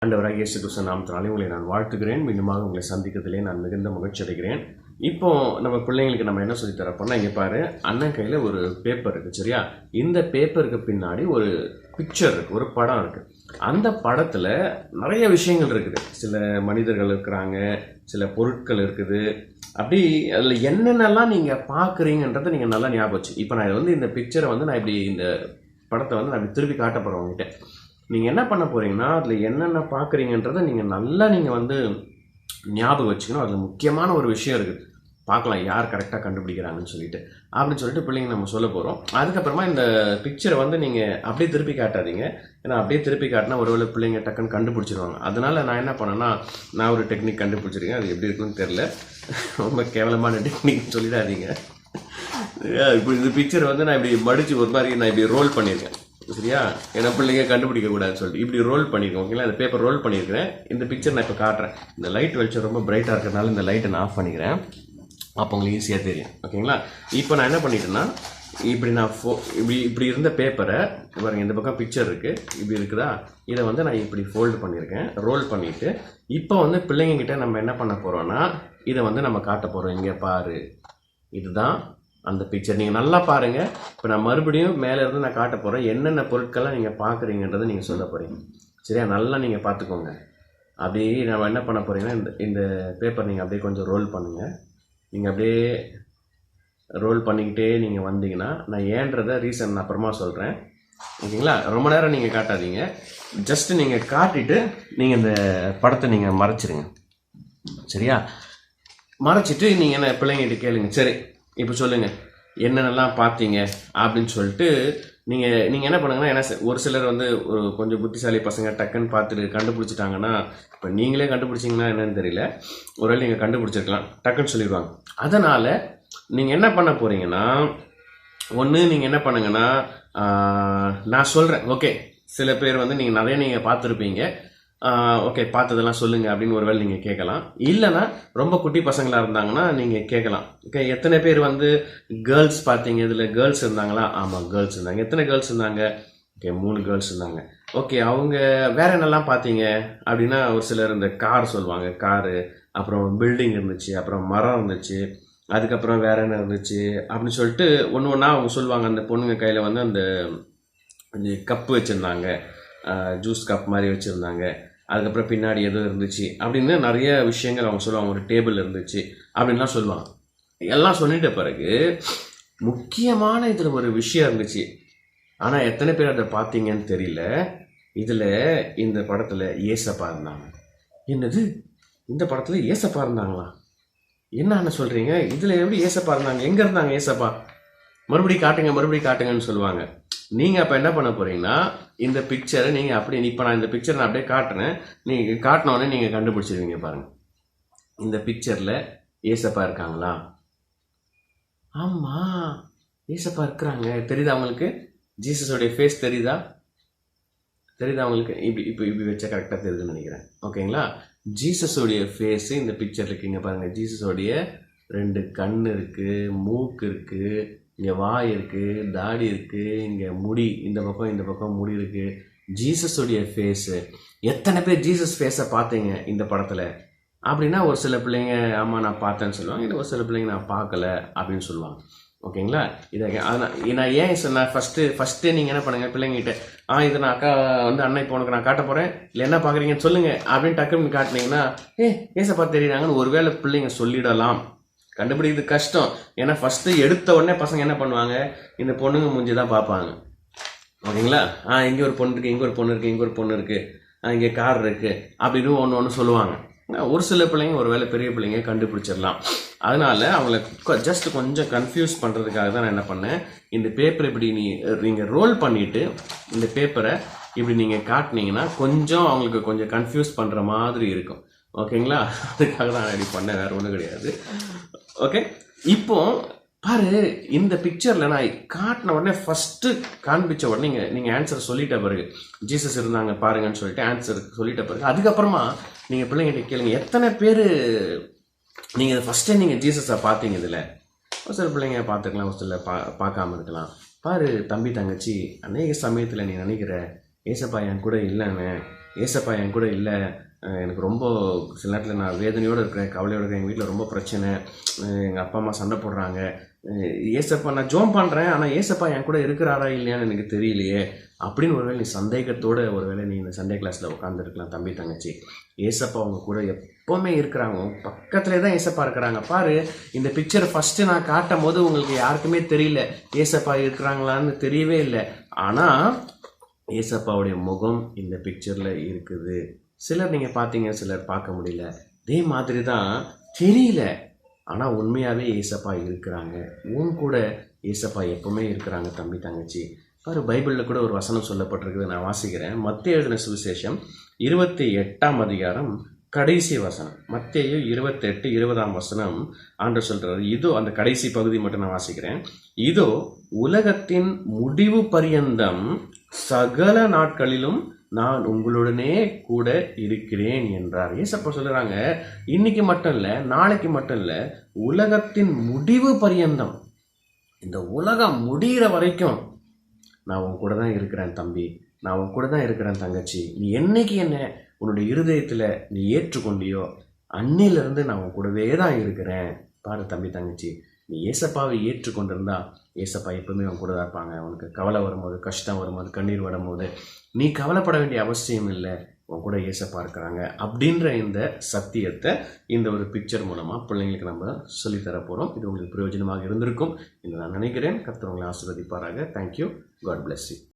ஆண்டவராகிய இயேசு கிறிஸ்து நாமத்தினாலே உங்களை நான் வாழ்த்துகிறேன். மீண்டுமாக உங்களை சந்திக்கிறதிலே நான் மிகுந்த மகிழ்ச்சி அடைகிறேன். இப்போ நம்ம பிள்ளைங்களுக்கு நம்ம என்ன சொல்லி தரப்போனா, இங்கே பாரு, அண்ணன் கையில் ஒரு பேப்பர் இருக்குது, சரியா? இந்த பேப்பருக்கு பின்னாடி ஒரு பிக்சர் இருக்குது, ஒரு படம் இருக்குது. அந்த படத்தில் நிறைய விஷயங்கள் இருக்குது. சில மனிதர்கள் இருக்கிறாங்க, சில பொருட்கள் இருக்குது. அப்படி அதில் என்னென்னலாம் நீங்கள் பார்க்குறீங்கன்றதை நீங்கள் நல்லா ஞாபகம் வச்சு. இப்போ நான் வந்து இந்த பிக்சரை வந்து நான் இப்படி இந்த படத்தை வந்து நான் இப்படி திருப்பி காட்ட போகிறேன் உங்ககிட்ட. நீங்கள் என்ன பண்ண போகிறீங்கன்னா, அதில் என்னென்ன பார்க்குறீங்கன்றதை நீங்கள் வந்து ஞாபகம் வச்சுக்கணும். அதில் முக்கியமான ஒரு விஷயம் இருக்குது, பார்க்கலாம் யார் கரெக்டாக கண்டுபிடிக்கிறாங்கன்னு அப்படின்னு சொல்லிட்டு பிள்ளைங்க நம்ம சொல்ல போகிறோம். அதுக்கப்புறமா இந்த பிக்சரை வந்து நீங்கள் அப்படியே திருப்பி காட்டாதீங்க. ஏன்னா அப்படியே திருப்பி காட்டினா ஒருவேளை பிள்ளைங்க டக்குன்னு கண்டுபிடிச்சிருவாங்க. அதனால் நான் என்ன பண்ணேன்னா, நான் ஒரு டெக்னிக் கண்டுபிடிச்சிருக்கேன். அது எப்படி இருக்குன்னு தெரில, ரொம்ப கேவலமான டெக்னிக் சொல்லிடாதீங்க. இப்போ இந்த பிக்சர் வந்து நான் இப்படி மடித்து ஒரு மாதிரி நான் இப்படி ரோல் பண்ணியிருக்கேன், சரியா? ஏன்னா பிள்ளைங்க கண்டுபிடிக்க கூடாதுன்னு சொல்லிட்டு இப்படி ரோல் பண்ணியிருக்கேன். ஓகேங்களா? இந்த பேப்பர் ரோல் பண்ணியிருக்கிறேன். இந்த பிக்சர் நான் இப்போ காட்டுறேன். இந்த லைட் வெளிச்சம் ரொம்ப பிரைட்டாக இருக்கிறதுனால இந்த லைட்டை நான் ஆஃப் பண்ணிக்கிறேன். அப்போ உங்களுக்கு ஈஸியாக தெரியும். ஓகேங்களா? இப்போ நான் என்ன பண்ணிட்டேன்னா, இப்படி நான் இப்படி இருந்த பேப்பரை பாருங்க, இந்த பக்கம் பிக்சர் இருக்குது, இப்படி இருக்குதா? இதை வந்து நான் இப்படி ஃபோல்டு பண்ணியிருக்கேன், ரோல் பண்ணிவிட்டு இப்போ வந்து பிள்ளைங்கக்கிட்ட நம்ம என்ன பண்ண போகிறோன்னா, இதை வந்து நம்ம காட்ட போகிறோம். இங்கே பாரு, இதுதான் அந்த பிக்சர். நீங்கள் நல்லா பாருங்கள். இப்போ நான் மறுபடியும் மேலே இருந்து நான் காட்ட போகிறேன். என்னென்ன பொருட்கள்லாம் நீங்கள் பார்க்குறீங்கன்றதை நீங்கள் சொல்ல போகிறீங்க, சரியா? நல்லா நீங்கள் பார்த்துக்கோங்க. அப்படியே நம்ம என்ன பண்ண போகிறீங்கன்னா, இந்த பேப்பர் நீங்கள் அப்படியே கொஞ்சம் ரோல் பண்ணுங்கள். நீங்கள் அப்படியே ரோல் பண்ணிக்கிட்டே நீங்கள் வந்தீங்கன்னா, நான் ஏன்றதை ரீசன் நான் அப்புறமா சொல்கிறேன். ஓகேங்களா? ரொம்ப நேரம் நீங்கள் காட்டாதீங்க. ஜஸ்ட்டு நீங்கள் காட்டிட்டு நீங்கள் இந்த படத்தை நீங்கள் மறைச்சிருங்க, சரியா? மறைச்சிட்டு நீங்கள் என்ன பிள்ளைங்கிட்ட கேளுங்க, சரி இப்போ சொல்லுங்கள் என்னென்னலாம் பார்த்தீங்க அப்படின்னு சொல்லிட்டு நீங்கள் என்ன பண்ணுங்கன்னா, ஏன்னா ஒரு சிலர் வந்து ஒரு கொஞ்சம் புத்திசாலி பசங்க டக்குன்னு பார்த்துட்டு கண்டுபிடிச்சிட்டாங்கன்னா, இப்போ நீங்களே கண்டுபிடிச்சிங்கன்னா என்னன்னு தெரியல, ஒருவேளை நீங்கள் கண்டுபிடிச்சிருக்கலாம், டக்குன்னு சொல்லிடுவாங்க. அதனால் நீங்கள் என்ன பண்ண போகிறீங்கன்னா, ஒன்று நீங்கள் என்ன பண்ணுங்கன்னா, நான் சொல்கிறேன், ஓகே? சில பேர் வந்து நீங்கள் பார்த்துருப்பீங்க, ஓகே பார்த்ததெல்லாம் சொல்லுங்கள் அப்படின்னு ஒரு வேளை நீங்கள் கேட்கலாம். இல்லைனா ரொம்ப குட்டி பசங்களாக இருந்தாங்கன்னா நீங்கள் கேட்கலாம், ஓகே எத்தனை பேர் வந்து கேர்ள்ஸ் பார்த்தீங்க, இதில் கேர்ள்ஸ் இருந்தாங்களா? ஆமாம் கேர்ள்ஸ் இருந்தாங்க. எத்தனை கேர்ள்ஸ் இருந்தாங்க? ஓகே 3 கேர்ள்ஸ் இருந்தாங்க. ஓகே அவங்க வேறு என்னெல்லாம் பார்த்தீங்க அப்படின்னா, ஒரு சிலர் இந்த கார் சொல்லுவாங்க, காரு, அப்புறம் பில்டிங் இருந்துச்சு, அப்புறம் மரம் இருந்துச்சு, அதுக்கப்புறம் வேறு என்ன இருந்துச்சு அப்படின்னு சொல்லிட்டு ஒன்று ஒன்றா அவங்க சொல்லுவாங்க. அந்த பொண்ணுங்க கையில் வந்து அந்த கப்பு வச்சுருந்தாங்க, ஜூஸ் கப் மாதிரி வச்சுருந்தாங்க. அதுக்கப்புறம் பின்னாடி எதுவும் இருந்துச்சு அப்படின்னு நிறைய விஷயங்கள் அவங்க சொல்லுவாங்க. ஒரு டேபிள் இருந்துச்சு அப்படின்லாம் சொல்லுவாங்க. எல்லாம் சொல்லிட்ட பிறகு முக்கியமான இதில் ஒரு விஷயம் இருந்துச்சு, ஆனால் எத்தனை பேர் அதை பார்த்தீங்கன்னு தெரியல. இதில் இந்த படத்தில் ஏசப்பா இருந்தாங்க. என்னது, இந்த படத்தில் ஏசப்பா இருந்தாங்களா? என்னன்னு சொல்கிறீங்க? இதில் எப்படி ஏசப்பா இருந்தாங்க? எங்கே இருந்தாங்க ஏசப்பா? மறுபடியும் காட்டுங்கன்னு சொல்லுவாங்க. நீங்கள் அப்போ என்ன பண்ண போகிறீங்கன்னா, இந்த பிக்சரை நீங்கள் அப்படியே, இப்போ நான் இந்த பிக்சரை நான் அப்படியே காட்டுறேன், நீங்கள் காட்டினோடனே நீங்கள் கண்டுபிடிச்சிருவீங்க. பாருங்கள், இந்த பிக்சரில் ஏசப்பா இருக்காங்களா? ஆமாம் ஏசப்பா இருக்கிறாங்க. தெரியுதா அவங்களுக்கு? ஜீசஸோடைய ஃபேஸ் தெரியுதா அவங்களுக்கு? இப்படி வச்சா கரெக்டாக தெரியுதுன்னு நினைக்கிறேன். ஓகேங்களா? ஜீசஸோடைய ஃபேஸு இந்த பிக்சர் இருக்குங்க. பாருங்கள், ஜீசஸோடைய 2 கண் இருக்குது, மூக்கு இருக்குது, இங்கே வாய் இருக்குது, தாடி இருக்குது, இங்கே முடி, இந்த பக்கம் முடி இருக்குது. ஜீசஸோடைய ஃபேஸு. எத்தனை பேர் ஜீசஸ் ஃபேஸை பார்த்தீங்க இந்த படத்தில் அப்படின்னா, ஒரு சில பிள்ளைங்க ஆமாம் நான் பார்த்தேன்னு சொல்லுவாங்க, இல்லை ஒரு சில பிள்ளைங்க நான் பார்க்கல அப்படின்னு சொல்லுவாங்க. ஓகேங்களா? நான் ஏன் சொன்னேன், ஃபஸ்ட்டு நீங்கள் என்ன பண்ணுங்கள் பிள்ளைங்கிட்ட, இதை நான் அக்கா வந்து அண்ணன் இப்போ உனக்கு நான் காட்ட போகிறேன், இல்லை என்ன பார்க்குறீங்கன்னு சொல்லுங்கள் அப்படின்னு டக்குன்னு காட்டினீங்கன்னா, ஏசப்பா தெரியுறாங்கன்னு ஒருவேளை பிள்ளைங்க சொல்லிடலாம். கண்டுபிடிக்கிறது கஷ்டம். ஏன்னா ஃபஸ்ட்டு எடுத்த உடனே பசங்க என்ன பண்ணுவாங்க, இந்த பொண்ணுங்க மூஞ்சி தான் பார்ப்பாங்க. ஓகேங்களா? இங்கே ஒரு பொண்ணு இருக்குது, இங்கே ஒரு பொண்ணு இருக்குது, இங்கே கார் இருக்குது அப்படின்னு ஒன்று சொல்லுவாங்க. ஒரு சில பிள்ளைங்க ஒருவேளை பெரிய பிள்ளைங்க கண்டுபிடிச்சிடலாம். அதனால் அவங்கள ஜஸ்ட் கொஞ்சம் கன்ஃபியூஸ் பண்ணுறதுக்காக தான் நான் என்ன பண்ணேன், இந்த பேப்பரை இப்படி நீங்கள் ரோல் பண்ணிவிட்டு இந்த பேப்பரை இப்படி நீங்கள் காட்டினீங்கன்னா கொஞ்சம் அவங்களுக்கு கொஞ்சம் கன்ஃபியூஸ் பண்ணுற மாதிரி இருக்கும். ஓகேங்களா? அதுக்காக தான் நான் இப்படி பண்ணேன், வேறு ஒன்றும் கிடையாது. ஓகே, இப்போ பாரு, இந்த பிக்சரில் நான் காட்டின உடனே ஃபஸ்ட்டு காண்பிச்ச உடனே நீங்கள் ஆன்சர் சொல்லிட்ட பிறகு, ஜீசஸ் இருந்தாங்க பாருங்கன்னு சொல்லிட்டு ஆன்சர் சொல்லிட்ட பிறகு, அதுக்கப்புறமா நீங்கள் பிள்ளைங்கிட்ட கேளுங்க, எத்தனை பேர் நீங்கள் ஃபஸ்ட்டே நீங்கள் ஜீசஸை பார்த்தீங்க? இதில் ஒரு சில பிள்ளைங்க பார்த்துக்கலாம், ஒரு சில பார்க்காம இருக்கலாம். பாரு தம்பி தங்கச்சி, அநேக சமயத்தில் நீ நினைக்கிற ஏசப்பா என் கூட இல்லைன்னு, ஏசப்பா என் கூட இல்லை, எனக்கு ரொம்ப சில நேரத்தில் நான் வேதனையோடு இருக்கிறேன், கவலையோடு இருக்கிறேன், எங்கள் வீட்டில் ரொம்ப பிரச்சனை, எங்கள் அப்பா அம்மா சண்டை போடுறாங்க, ஏசப்பா நான் ஜோம் பண்ணுறேன், ஆனால் ஏசப்பா என் கூட இருக்கிறாரா இல்லையான்னு எனக்கு தெரியலையே அப்படின்னு ஒருவேளை நீ சந்தேகத்தோடு ஒருவேளை நீ இந்த சண்டே கிளாஸில் உட்காந்துருக்கலாம். தம்பி தங்கச்சி, ஏசப்பா அவங்க கூட எப்போவுமே இருக்கிறாங்க, பக்கத்துலேயே தான் ஏசப்பா இருக்கிறாங்க. பாரு, இந்த பிக்சரை ஃபஸ்ட்டு நான் காட்டும் போது உங்களுக்கு யாருக்குமே தெரியல ஏசப்பா இருக்கிறாங்களான்னு தெரியவே இல்லை. ஆனால் ஏசப்பாவுடைய முகம் இந்த பிக்சரில் இருக்குது. சிலர் நீங்கள் பார்த்தீங்க, சிலர் பார்க்க முடியல. இதே மாதிரி தான் தெரியல, ஆனால் உண்மையாகவே ஏசப்பா இருக்கிறாங்க. உன் கூட ஏசப்பா எப்பவுமே இருக்கிறாங்க. தம்பி தங்கச்சி, பாரு, பைபிளில் கூட ஒரு வசனம் சொல்லப்பட்டிருக்குது, நான் வாசிக்கிறேன். மத்தேயு எழுதின சுவிசேஷம் 28ஆம் அதிகாரம் கடைசி வசனம். மத்தேயு 28:20 வசனம் ஆண்டவர் சொல்றாரு, இதோ அந்த கடைசி பகுதி மட்டும் நான் வாசிக்கிறேன். இதோ உலகத்தின் முடிவு பரியந்தம் சகல நாட்களிலும் நான் உங்களுடனே கூட இருக்கிறேன் என்றார். ஏசப்பா சொல்லுறாங்க, இன்னைக்கு மட்டும் இல்லை, நாளைக்கு மட்டும் இல்லை, உலகத்தின் முடிவு பரியந்தம், இந்த உலகம் முடிகிற வரைக்கும் நான் உன் கூட தான் இருக்கிறேன் தம்பி, நான் உன் கூட தான் இருக்கிறேன் தங்கச்சி. நீ என்னைக்கு என்ன உன்னுடைய இருதயத்தில் நீ ஏற்றுக்கொண்டியோ அன்னிலிருந்து நான் உன் கூடவே தான் இருக்கிறேன். பாரு தம்பி தங்கச்சி, நீ ஏசப்பாவை ஏற்றுக்கொண்டிருந்தா ஏசப்பா எப்பவுமே அவன் கூட தான் இருப்பாங்க. உனக்கு கவலை வரும்போது, கஷ்டம் வரும்போது, கண்ணீர் வரும்போது நீ கவலைப்பட வேண்டிய அவசியம் இல்லை, உன் கூட ஏசப்பா இருக்கிறாங்க அப்படின்ற இந்த சத்தியத்தை இந்த ஒரு பிக்சர் மூலமாக பிள்ளைங்களுக்கு நம்ம சொல்லித்தர போகிறோம். இது உங்களுக்கு பிரயோஜனமாக இருந்திருக்கும் என்று நான் நினைக்கிறேன். கர்த்தர் உங்களை ஆசீர்வதிப்பாராக. தேங்க்யூ. God bless you.